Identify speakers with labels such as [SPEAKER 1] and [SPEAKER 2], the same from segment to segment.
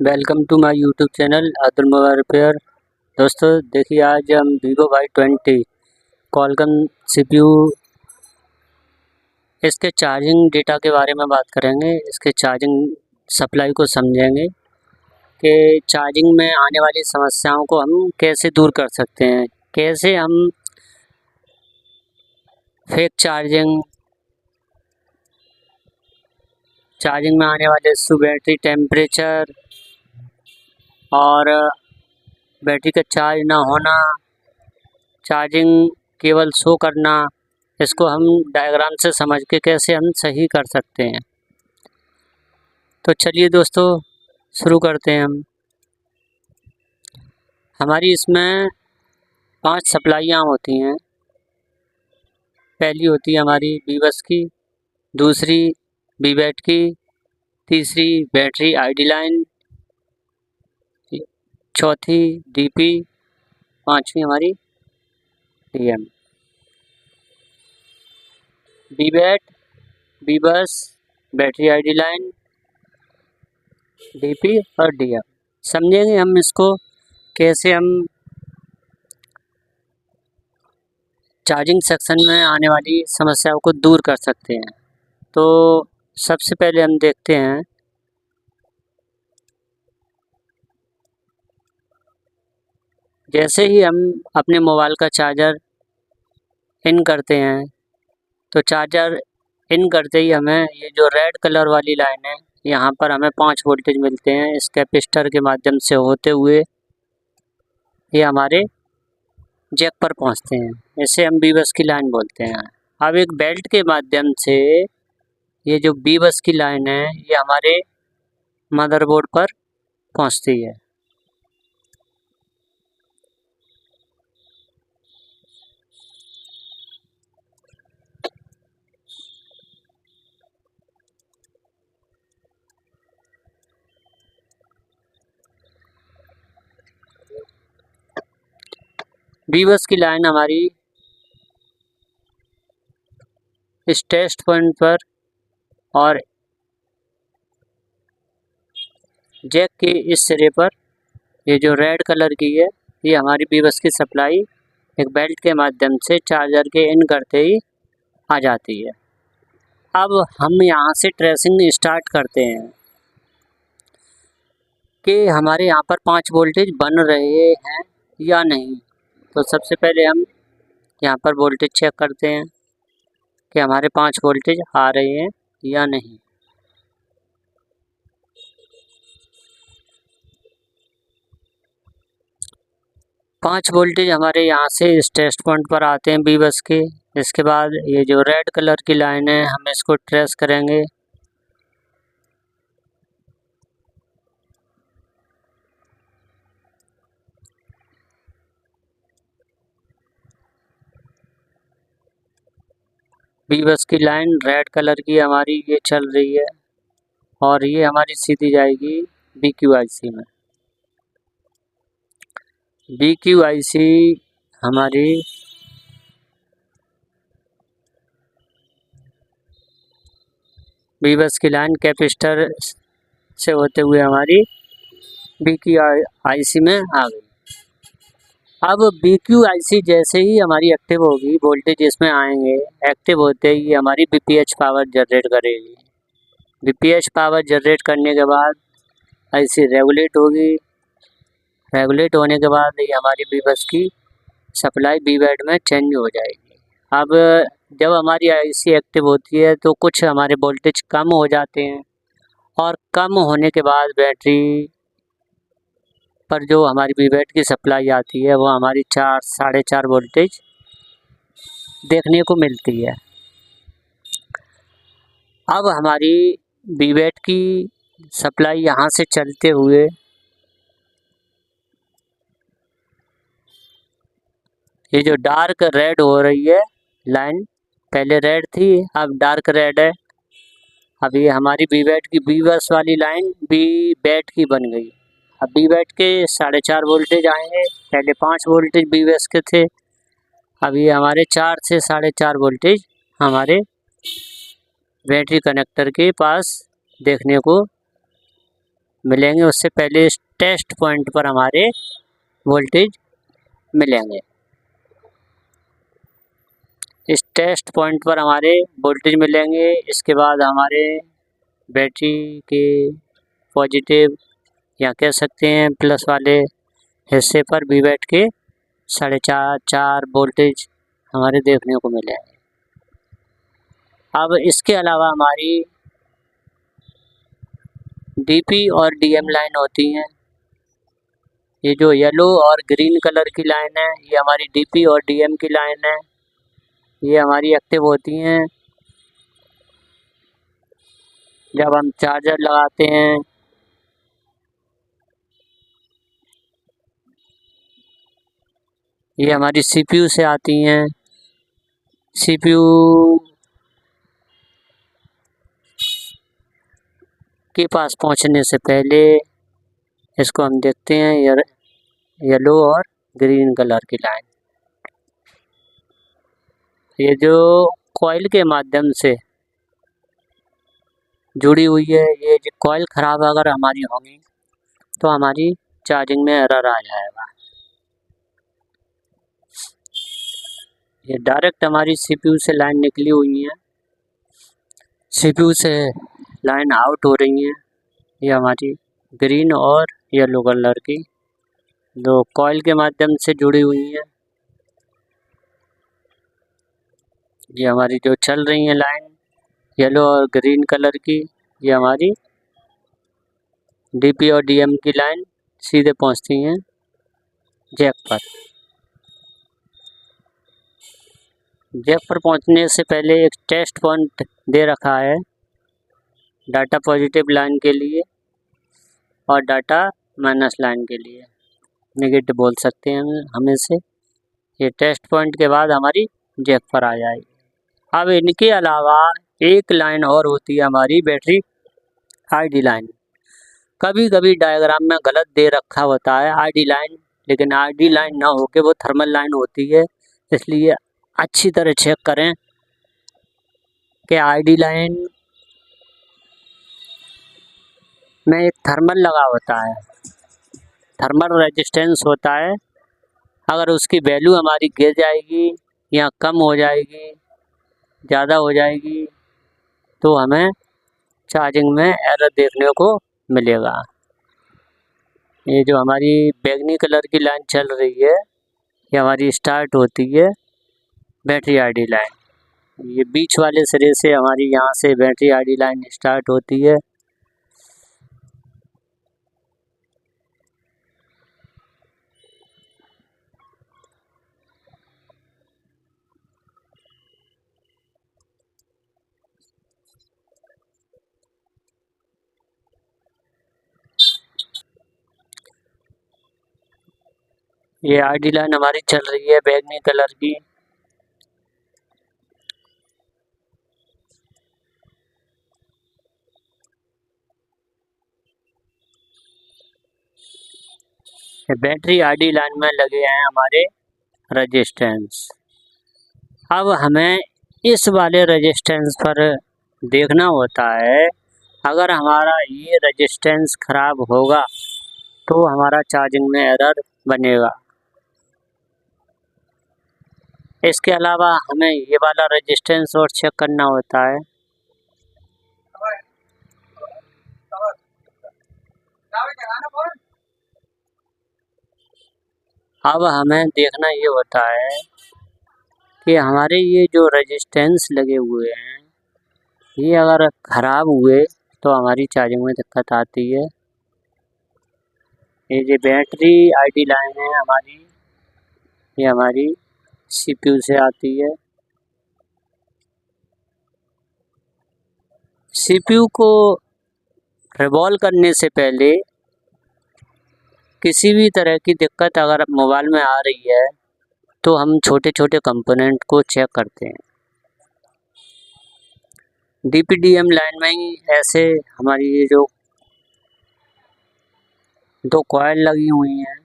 [SPEAKER 1] Welcome to my YouTube channel Abdul mobile repair. दोस्तों देखिए, आज हम वीवो Y20 क्वालकॉम CPU इसके चार्जिंग डेटा के बारे में बात करेंगे। इसके चार्जिंग सप्लाई को समझेंगे कि चार्जिंग में आने वाली समस्याओं को हम कैसे दूर कर सकते हैं, कैसे हम फेक चार्जिंग में आने वाले इशू, बैटरी टेम्परेचर और बैटरी का चार्ज ना होना, चार्जिंग केवल शो करना, इसको हम डायग्राम से समझ के कैसे हम सही कर सकते हैं। तो चलिए दोस्तों शुरू करते हैं हम। हमारी इसमें 5 सप्लाइयाँ होती हैं। पहली होती है हमारी बीबस की, दूसरी बीबैट की, तीसरी बैटरी आईडी लाइन, चौथी डीपी, पांचवी हमारी डीएम। बीबैट, बीबस, बैटरी आईडी लाइन, डीपी और डीएम। समझेंगे हम इसको कैसे हम चार्जिंग सेक्शन में आने वाली समस्याओं को दूर कर सकते हैं। तो सबसे पहले हम देखते हैं जैसे ही हम अपने मोबाइल का चार्जर इन करते हैं, तो चार्जर इन करते ही हमें ये जो रेड कलर वाली लाइन है, यहाँ पर हमें 5 वोल्टेज मिलते हैं। इस कैपेसिटर के माध्यम से होते हुए ये हमारे जैक पर पहुँचते हैं। इसे हम बीबस की लाइन बोलते हैं। अब एक बेल्ट के माध्यम से ये जो बीबस की लाइन है, ये हमारे मदरबोर्ड पर पहुँचती है। बीबस की लाइन हमारी इस टेस्ट पॉइंट पर और जैक के इस सिरे पर, ये जो रेड कलर की है, ये हमारी बीबस की सप्लाई एक बेल्ट के माध्यम से चार्जर के इन करते ही आ जाती है। अब हम यहाँ से ट्रेसिंग स्टार्ट करते हैं कि हमारे यहाँ पर 5 वोल्टेज बन रहे हैं या नहीं। तो सबसे पहले हम यहाँ पर वोल्टेज चेक करते हैं कि हमारे 5 वोल्टेज आ रहे हैं या नहीं। पाँच वोल्टेज हमारे यहाँ से इस टेस्ट पॉइंट पर आते हैं बीबस के। इसके बाद ये जो रेड कलर की लाइन है, हम इसको ट्रेस करेंगे। बीबस की लाइन रेड कलर की हमारी ये चल रही है और ये हमारी सीधी जाएगी BQIC में। BQIC हमारी बीबस की लाइन कैपेसिटर से होते हुए हमारी BQIC में आ गई। अब BQIC जैसे ही हमारी एक्टिव होगी, वोल्टेज इसमें आएंगे, एक्टिव होते ही हमारी BPH पावर जनरेट करेगी। BPH पावर जनरेट करने के बाद IC रेगुलेट होगी। रेगुलेट होने के बाद ये हमारी बीबस की सप्लाई बीबैट में चेंज हो जाएगी। अब जब हमारी IC एक्टिव होती है तो कुछ हमारे वोल्टेज कम हो जाते हैं और कम होने के बाद बैटरी पर जो हमारी बीबैट की सप्लाई आती है वो हमारी 4 साढ़े 4 वोल्टेज देखने को मिलती है। अब हमारी बीबैट की सप्लाई यहाँ से चलते हुए ये जो डार्क रेड हो रही है लाइन, पहले रेड थी अब डार्क रेड है। अब ये हमारी बीबैट की बीबस वाली लाइन बीबैट की बन गई। अब बीबैट के 4.5 वोल्टेज आएंगे, पहले 5 वोल्टेज बीबस के थे। अब ये हमारे 4 से 4.5 वोल्टेज हमारे बैटरी कनेक्टर के पास देखने को मिलेंगे, उससे पहले इस टेस्ट पॉइंट पर हमारे वोल्टेज मिलेंगे। इस टेस्ट पॉइंट पर हमारे वोल्टेज मिलेंगे। इसके बाद हमारे बैटरी के पॉजिटिव या कह सकते हैं प्लस वाले हिस्से पर भी बैठ के 4.5 वोल्टेज हमारे देखने को मिलेंगे। अब इसके अलावा हमारी डीपी और डीएम लाइन होती हैं। ये जो येलो और ग्रीन कलर की लाइन है ये हमारी डीपी और डीएम की लाइन है। ये हमारी एक्टिव होती हैं जब हम चार्जर लगाते हैं। ये हमारी सीपीयू से आती हैं। सीपीयू के पास पहुंचने से पहले इसको हम देखते हैं येलो और ग्रीन कलर की लाइन। ये जो कॉइल के माध्यम से जुड़ी हुई है, ये जो कॉइल ख़राब अगर हमारी होगी तो हमारी चार्जिंग में एरर आ जाएगा। ये डायरेक्ट हमारी सीपीयू से लाइन निकली हुई है, सीपीयू से लाइन आउट हो रही है। ये हमारी ग्रीन और येलो कलर की दो कॉइल के माध्यम से जुड़ी हुई है। ये हमारी जो चल रही है लाइन येलो और ग्रीन कलर की, ये हमारी डीपी और डीएम की लाइन सीधे पहुंचती हैं जैक पर। जैक पर पहुंचने से पहले एक टेस्ट पॉइंट दे रखा है डाटा पॉजिटिव लाइन के लिए और डाटा माइनस लाइन के लिए, नेगेटिव बोल सकते हैं हम इसे। ये टेस्ट पॉइंट के बाद हमारी जैक पर आ जाएगी। अब इनके अलावा एक लाइन और होती है हमारी बैटरी आईडी लाइन। कभी कभी डायग्राम में गलत दे रखा होता है आईडी लाइन, लेकिन आईडी लाइन ना होके वो थर्मल लाइन होती है। इसलिए अच्छी तरह चेक करें कि आईडी लाइन में एक थर्मल लगा होता है, थर्मल रेजिस्टेंस होता है। अगर उसकी वैल्यू हमारी गिर जाएगी या कम हो जाएगी, ज़्यादा हो जाएगी, तो हमें चार्जिंग में एरर देखने को मिलेगा। ये जो हमारी बैगनी कलर की लाइन चल रही है ये हमारी स्टार्ट होती है बैटरी आईडी लाइन। ये बीच वाले सिरे से हमारी यहाँ से बैटरी आईडी लाइन स्टार्ट होती है। ये आईडी लाइन हमारी चल रही है बैगनी कलर की। बैटरी आईडी लाइन में लगे हैं हमारे रेजिस्टेंस। अब हमें इस वाले रेजिस्टेंस पर देखना होता है, अगर हमारा ये रेजिस्टेंस ख़राब होगा तो हमारा चार्जिंग में एरर बनेगा। इसके अलावा हमें ये वाला रेजिस्टेंस और चेक करना होता है। अब हमें देखना ये होता है कि हमारे ये जो रेजिस्टेंस लगे हुए हैं ये अगर ख़राब हुए तो हमारी चार्जिंग में दिक्कत आती है। ये जो बैटरी आईडी लाइन है हमारी, ये हमारी सीपीयू से आती है। सीपीयू को रिवॉल्व करने से पहले किसी भी तरह की दिक्कत अगर मोबाइल में आ रही है तो हम छोटे छोटे कंपोनेंट को चेक करते हैं। डीपीडीएम लाइन में ही ऐसे हमारी ये जो दो कॉइल लगी हुई हैं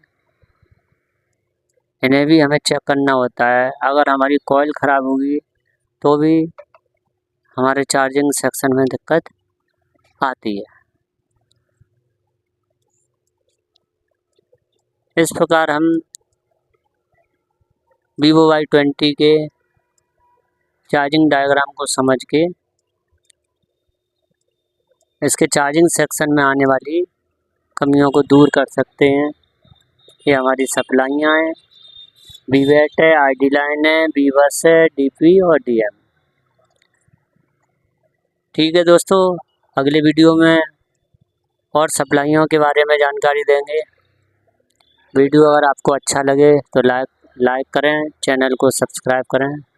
[SPEAKER 1] इन्हें भी हमें चेक करना होता है। अगर हमारी कॉइल ख़राब होगी तो भी हमारे चार्जिंग सेक्शन में दिक्कत आती है। इस प्रकार हम Vivo Y20 के चार्जिंग डायग्राम को समझ के इसके चार्जिंग सेक्शन में आने वाली कमियों को दूर कर सकते हैं। ये हमारी सप्लाइयाँ हैं, VVAT है, ID लाइन है, VBus है, DP और DM। ठीक है दोस्तों, अगले वीडियो में और सप्लाइयों के बारे में जानकारी देंगे। वीडियो अगर आपको अच्छा लगे तो लाइक करें, चैनल को सब्सक्राइब करें।